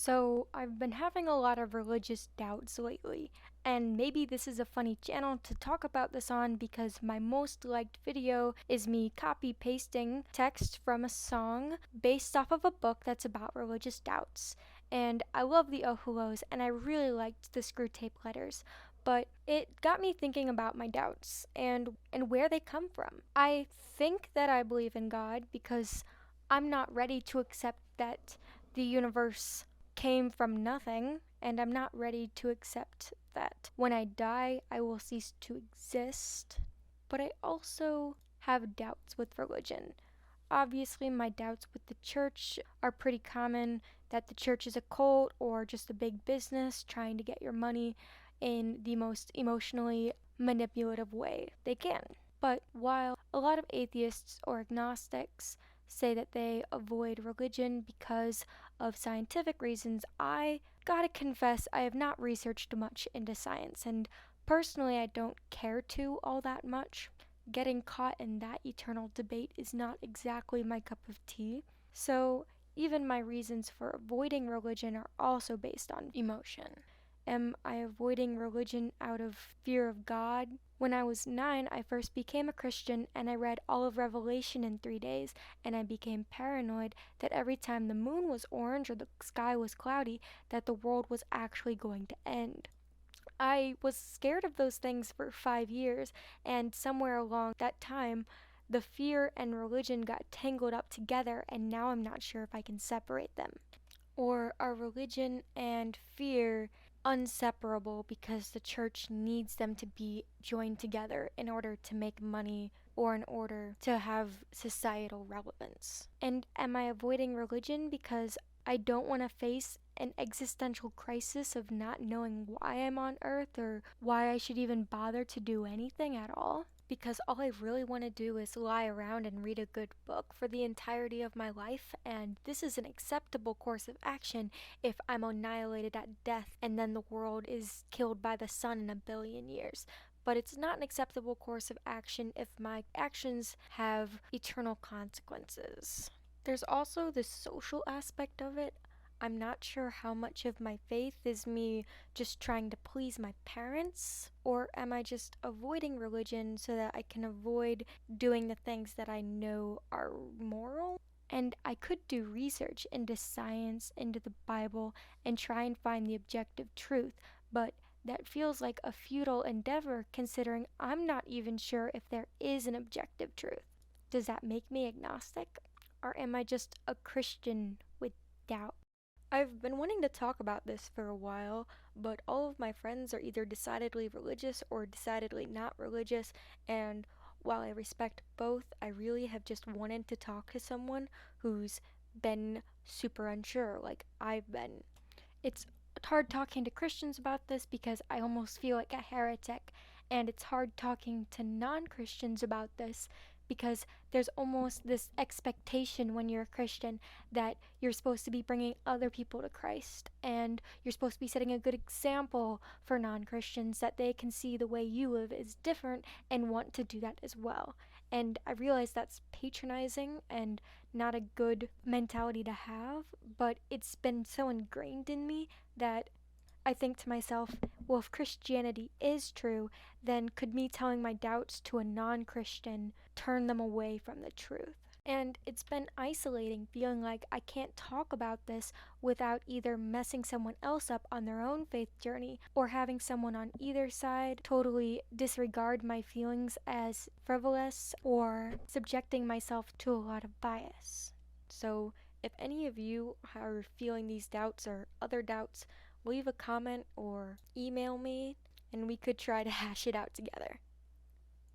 So, I've been having a lot of religious doubts lately, and maybe this is a funny channel to talk about this on because my most liked video is me copy pasting text from a song based off of a book that's about religious doubts. And I love the Ohulos, and I really liked the Screwtape Letters, but it got me thinking about my doubts and where they come from. I think that I believe in God because I'm not ready to accept that the universe came from nothing, and I'm not ready to accept that when I die, I will cease to exist. But I also have doubts with religion. Obviously, my doubts with the church are pretty common, that the church is a cult or just a big business trying to get your money in the most emotionally manipulative way they can. But while a lot of atheists or agnostics say that they avoid religion because of scientific reasons, I gotta confess I have not researched much into science, and personally I don't care to all that much. Getting caught in that eternal debate is not exactly my cup of tea. So, even my reasons for avoiding religion are also based on emotion. Am I avoiding religion out of fear of God? When I was 9, I first became a Christian and I read all of Revelation in 3 days, and I became paranoid that every time the moon was orange or the sky was cloudy, that the world was actually going to end. I was scared of those things for 5 years, and somewhere along that time, the fear and religion got tangled up together, and now I'm not sure if I can separate them. Or are religion and fear inseparable because the church needs them to be joined together in order to make money or in order to have societal relevance? And am I avoiding religion because I don't want to face an existential crisis of not knowing why I'm on earth or why I should even bother to do anything at all? Because all I really want to do is lie around and read a good book for the entirety of my life, and this is an acceptable course of action if I'm annihilated at death and then the world is killed by the sun in a billion years. But it's not an acceptable course of action if my actions have eternal consequences. There's also the social aspect of it. I'm not sure how much of my faith is me just trying to please my parents, or am I just avoiding religion so that I can avoid doing the things that I know are moral? And I could do research into science, into the Bible, and try and find the objective truth, but that feels like a futile endeavor considering I'm not even sure if there is an objective truth. Does that make me agnostic? Or am I just a Christian with doubt? I've been wanting to talk about this for a while, but all of my friends are either decidedly religious or decidedly not religious, and while I respect both, I really have just wanted to talk to someone who's been super unsure, like I've been. It's hard talking to Christians about this because I almost feel like a heretic, and it's hard talking to non Christians about this because there's almost this expectation when you're a Christian that you're supposed to be bringing other people to Christ, and you're supposed to be setting a good example for non Christians that they can see the way you live is different and want to do that as well. And I realize that's patronizing and not a good mentality to have, but it's been so ingrained in me that I think to myself, well, if Christianity is true, then could me telling my doubts to a non Christian turn them away from the truth? And it's been isolating, feeling like I can't talk about this without either messing someone else up on their own faith journey or having someone on either side totally disregard my feelings as frivolous or subjecting myself to a lot of bias. So, if any of you are feeling these doubts or other doubts, leave a comment or email me and we could try to hash it out together.